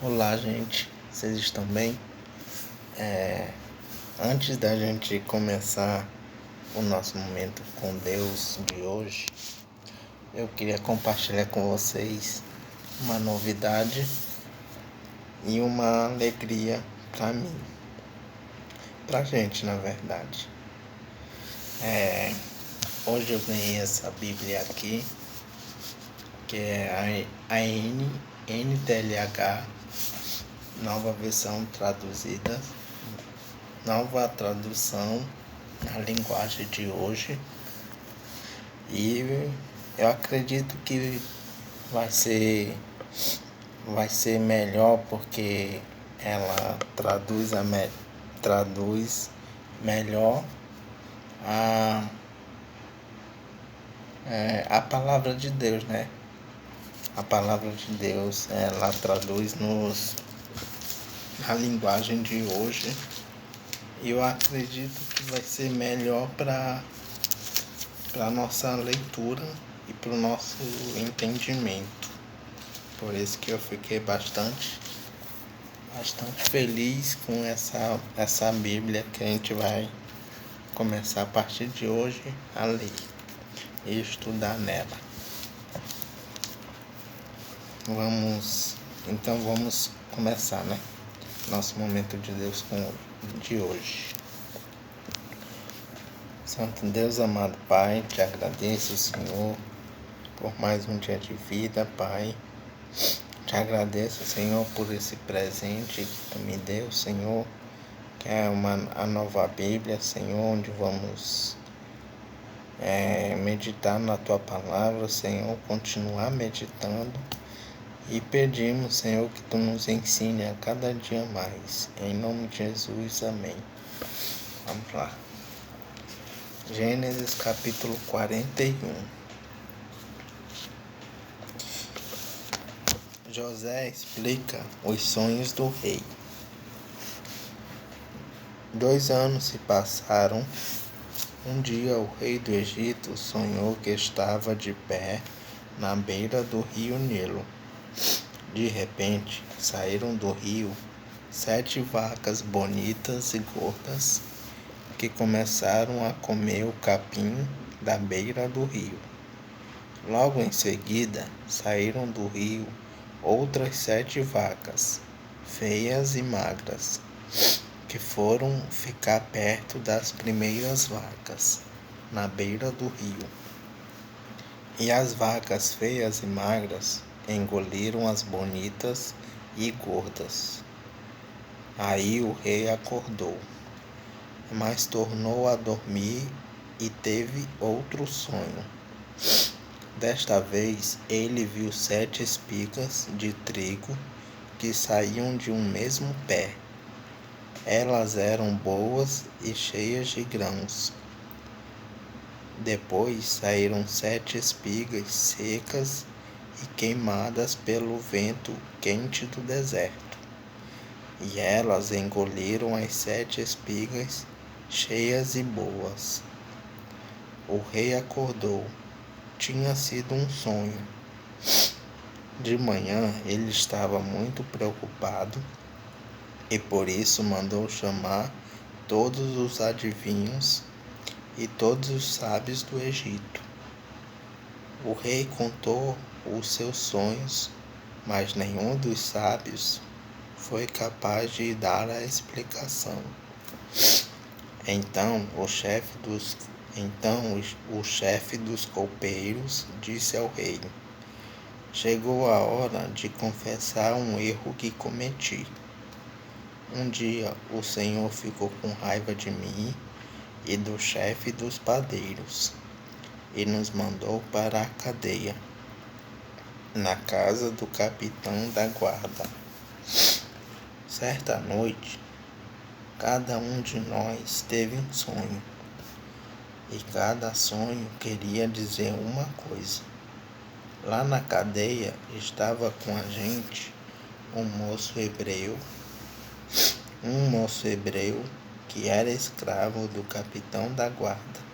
Olá, gente, vocês estão bem? Antes da gente começar o nosso momento com Deus de hoje, eu queria compartilhar com vocês uma novidade e uma alegria para mim, pra gente, na verdade. Hoje eu ganhei essa Bíblia aqui, que é a NTLH, nova versão traduzida, nova tradução na linguagem de hoje, e eu acredito que vai ser melhor porque ela traduz melhor a palavra de Deus, né? A palavra de Deus, ela traduz na linguagem de hoje. E eu acredito que vai ser melhor para a nossa leitura e para o nosso entendimento. Por isso que eu fiquei bastante feliz com essa Bíblia que a gente vai começar a partir de hoje a ler e estudar nela. Vamos começar, né? Nosso momento de Deus de hoje. Santo Deus, amado Pai, te agradeço, Senhor, por mais um dia de vida, Pai. Te agradeço, Senhor, por esse presente que Tu me deu, Senhor, que é a nova Bíblia, Senhor, onde vamos meditar na Tua palavra, Senhor, continuar meditando. E pedimos, Senhor, que Tu nos ensine a cada dia mais. Em nome de Jesus, amém. Vamos lá. Gênesis capítulo 41. José explica os sonhos do rei. 2 anos se passaram. Um dia o rei do Egito sonhou que estava de pé na beira do rio Nilo. De repente, saíram do rio 7 vacas bonitas e gordas que começaram a comer o capim da beira do rio. Logo em seguida, saíram do rio outras 7 vacas, feias e magras, que foram ficar perto das primeiras vacas, na beira do rio. E as vacas feias e magras engoliram as bonitas e gordas. Aí o rei acordou, mas tornou a dormir e teve outro sonho. Desta vez ele viu 7 espigas de trigo que saíam de um mesmo pé. Elas eram boas e cheias de grãos. Depois saíram 7 espigas secas e queimadas pelo vento quente do deserto. E elas engoliram as 7 espigas cheias e boas. O rei acordou. Tinha sido um sonho. De manhã ele estava muito preocupado e por isso mandou chamar todos os adivinhos e todos os sábios do Egito. O rei contou os seus sonhos, mas nenhum dos sábios foi capaz de dar a explicação. Então o chefe dos copeiros disse ao rei: chegou a hora de confessar um erro que cometi. Um dia o Senhor ficou com raiva de mim e do chefe dos padeiros e nos mandou para a cadeia, na casa do capitão da guarda. Certa noite, cada um de nós teve um sonho, e cada sonho queria dizer uma coisa. Lá na cadeia estava com a gente um moço hebreu que era escravo do capitão da guarda.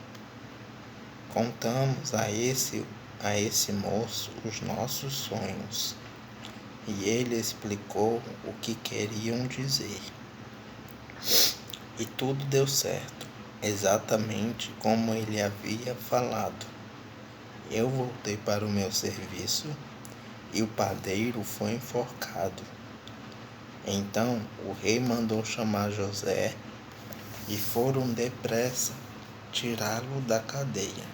Contamos a esse moço os nossos sonhos, e ele explicou o que queriam dizer. E tudo deu certo, exatamente como ele havia falado. Eu voltei para o meu serviço e o padeiro foi enforcado. Então o rei mandou chamar José e foram depressa tirá-lo da cadeia.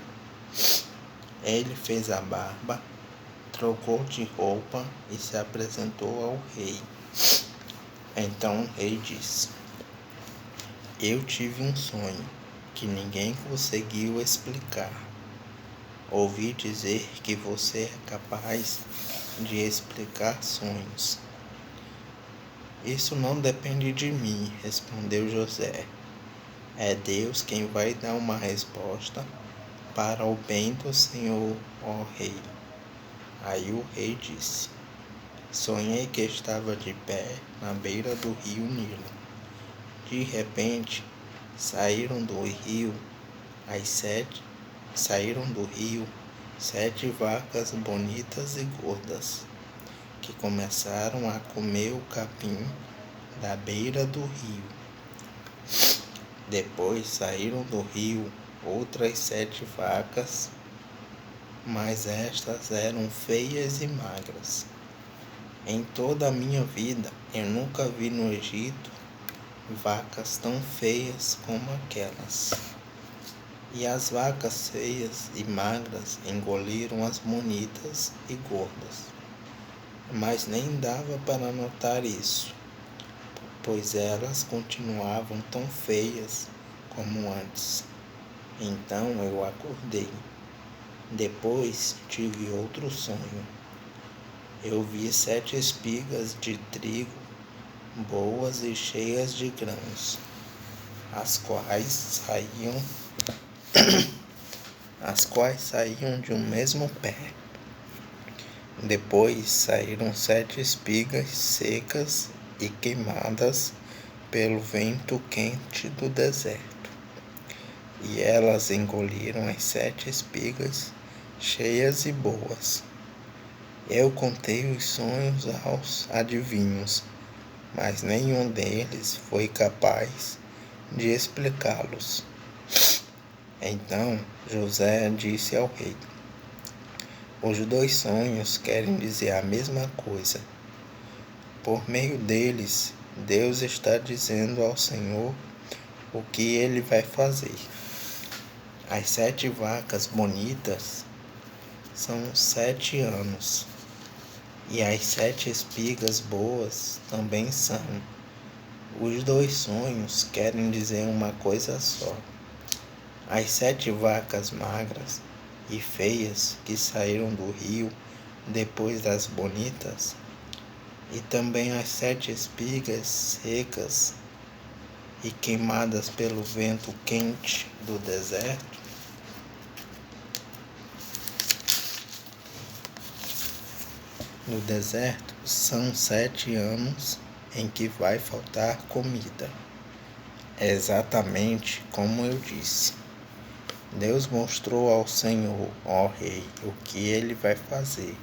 Ele fez a barba, trocou de roupa e se apresentou ao rei. Então o rei disse: Eu tive um sonho que ninguém conseguiu explicar. Ouvi dizer que você é capaz de explicar sonhos. Isso não depende de mim, respondeu José. É Deus quem vai dar uma resposta para o bem do Senhor, ó rei. Aí o rei disse: Sonhei que estava de pé na beira do rio Nilo. De repente, saíram do rio sete vacas bonitas e gordas, que começaram a comer o capim da beira do rio. Depois saíram do rio outras 7 vacas, mas estas eram feias e magras. Em toda a minha vida, eu nunca vi no Egito vacas tão feias como aquelas. E as vacas feias e magras engoliram as bonitas e gordas. Mas nem dava para notar isso, pois elas continuavam tão feias como antes. Então eu acordei. Depois tive outro sonho. Eu vi 7 espigas de trigo boas e cheias de grãos, as quais saíam de um mesmo pé. Depois saíram 7 espigas secas e queimadas pelo vento quente do deserto, e elas engoliram as 7 espigas cheias e boas. Eu contei os sonhos aos adivinhos, mas nenhum deles foi capaz de explicá-los. Então José disse ao rei: Os 2 sonhos querem dizer a mesma coisa. Por meio deles, Deus está dizendo ao Senhor o que ele vai fazer. As 7 vacas bonitas são 7 anos, e as 7 espigas boas também são. Os 2 sonhos querem dizer uma coisa só. As 7 vacas magras e feias que saíram do rio depois das bonitas, e também as 7 espigas secas e queimadas pelo vento quente do deserto, são 7 anos em que vai faltar comida. É exatamente como eu disse. Deus mostrou ao Senhor, ó rei, o que ele vai fazer.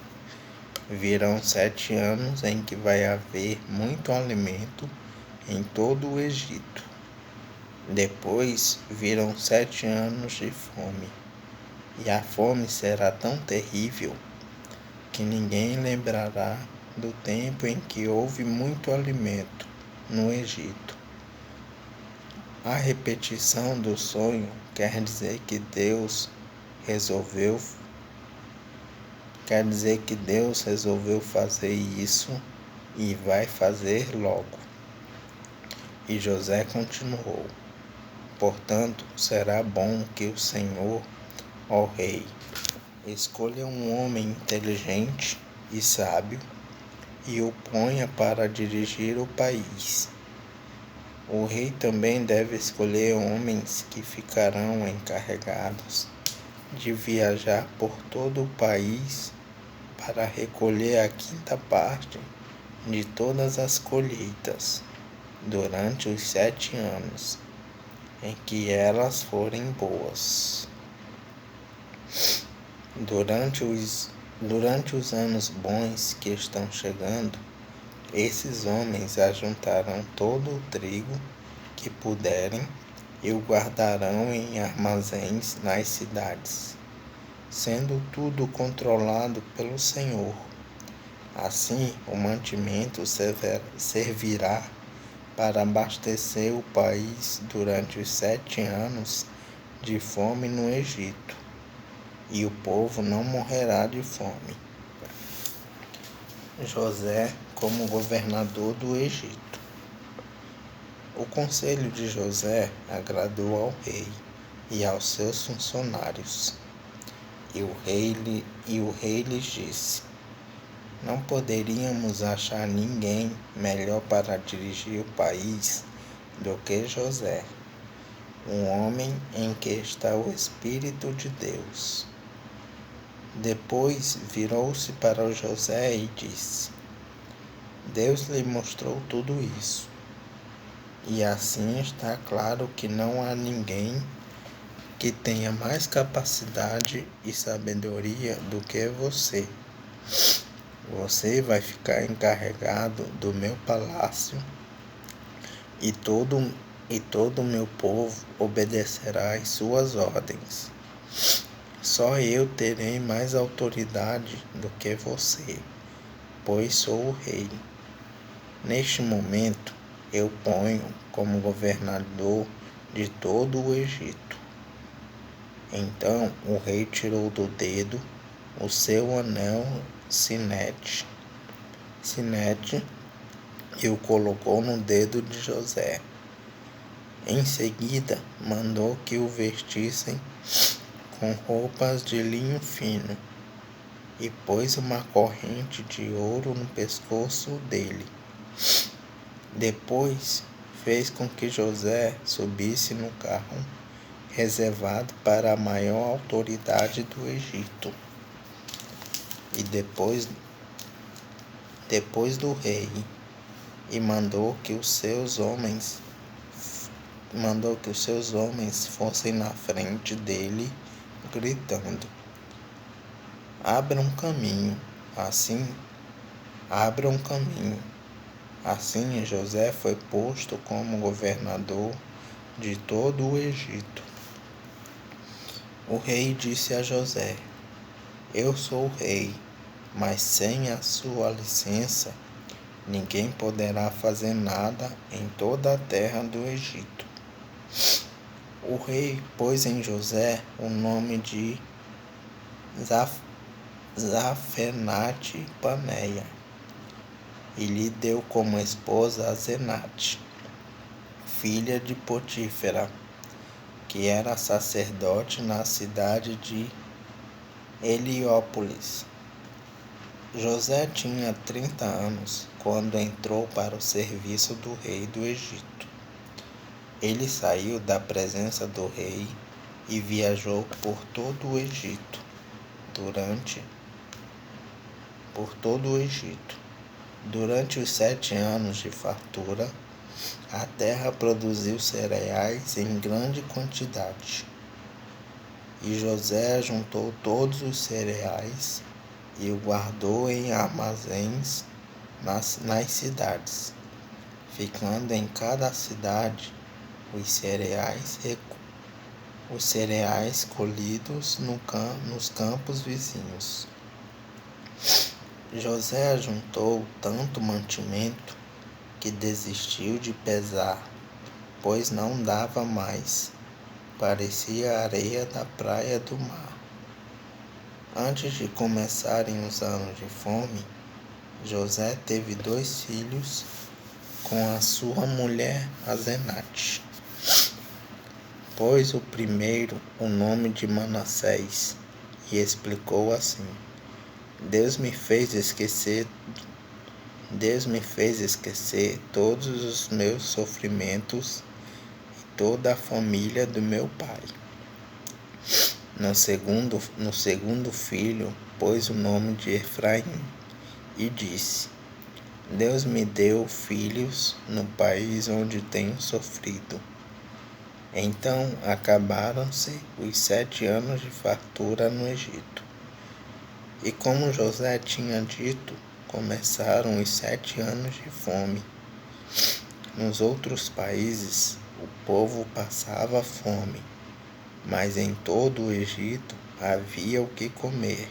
Virão 7 anos em que vai haver muito alimento em todo o Egito. Depois virão 7 anos de fome, e a fome será tão terrível que ninguém lembrará do tempo em que houve muito alimento no Egito. A repetição do sonho quer dizer que Deus resolveu fazer isso e vai fazer logo. E José continuou: Portanto, será bom que o Senhor, ó rei, escolha um homem inteligente e sábio e o ponha para dirigir o país. O rei também deve escolher homens que ficarão encarregados de viajar por todo o país para recolher a 5ª parte de todas as colheitas durante os 7 anos em que elas forem boas. Durante os anos bons que estão chegando, Esses homens ajuntarão todo o trigo que puderem e o guardarão em armazéns nas cidades, sendo tudo controlado pelo Senhor. Assim, o mantimento servirá para abastecer o país durante os 7 anos de fome no Egito, e o povo não morrerá de fome. José como governador do Egito. O conselho de José agradou ao rei e aos seus funcionários. E o rei lhes disse: não poderíamos achar ninguém melhor para dirigir o país do que José, um homem em que está o Espírito de Deus. Depois virou-se para José e disse: Deus lhe mostrou tudo isso. E assim está claro que não há ninguém que tenha mais capacidade e sabedoria do que você. Você vai ficar encarregado do meu palácio e todo o meu povo obedecerá às suas ordens. Só eu terei mais autoridade do que você, pois sou o rei. Neste momento, eu ponho como governador de todo o Egito. Então o rei tirou do dedo o seu anel sinete e o colocou no dedo de José. Em seguida, mandou que o vestissem com roupas de linho fino e pôs uma corrente de ouro no pescoço dele. Depois, fez com que José subisse no carro reservado para a maior autoridade do Egito. E depois do rei, e mandou que os seus homens fossem na frente dele, gritando: abra um caminho. Assim José foi posto como governador de todo o Egito. O rei disse a José: eu sou o rei, mas sem a sua licença, ninguém poderá fazer nada em toda a terra do Egito. O rei pôs em José o nome de Zafenate-Paneia e lhe deu como esposa a Zenate, filha de Potífera, que era sacerdote na cidade de Heliópolis. José tinha 30 anos quando entrou para o serviço do rei do Egito. Ele saiu da presença do rei e viajou por todo o Egito. Durante os 7 anos de fartura, a terra produziu cereais em grande quantidade. E José juntou todos os cereais e o guardou em armazéns nas cidades, ficando em cada cidade os cereais colhidos nos campos vizinhos. José ajuntou tanto mantimento que desistiu de pesar, pois não dava mais, parecia a areia da praia do mar. Antes de começarem os anos de fome, José teve 2 filhos com a sua mulher Azenate. Pôs o primeiro o nome de Manassés e explicou assim: Deus me fez esquecer todos os meus sofrimentos e toda a família do meu pai. No segundo filho, pôs o nome de Efraim e disse: Deus me deu filhos no país onde tenho sofrido. Então acabaram-se os 7 anos de fartura no Egito. E como José tinha dito, começaram os 7 anos de fome. Nos outros países, o povo passava fome, mas em todo o Egito havia o que comer.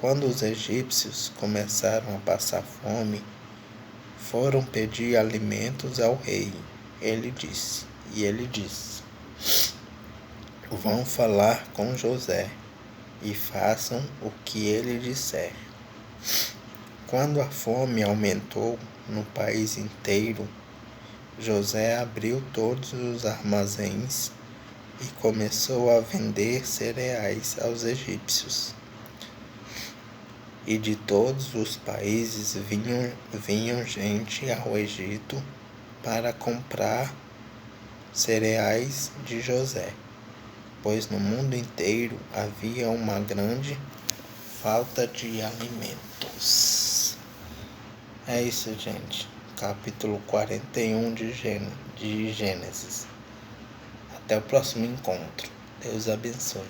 Quando os egípcios começaram a passar fome, foram pedir alimentos ao rei. Ele disse: vão falar com José e façam o que ele disser. Quando a fome aumentou no país inteiro, José abriu todos os armazéns e começou a vender cereais aos egípcios. E de todos os países vinham gente ao Egito para comprar cereais de José, pois no mundo inteiro havia uma grande falta de alimentos. É isso, gente. Capítulo 41 de Gênesis. Até o próximo encontro. Deus abençoe.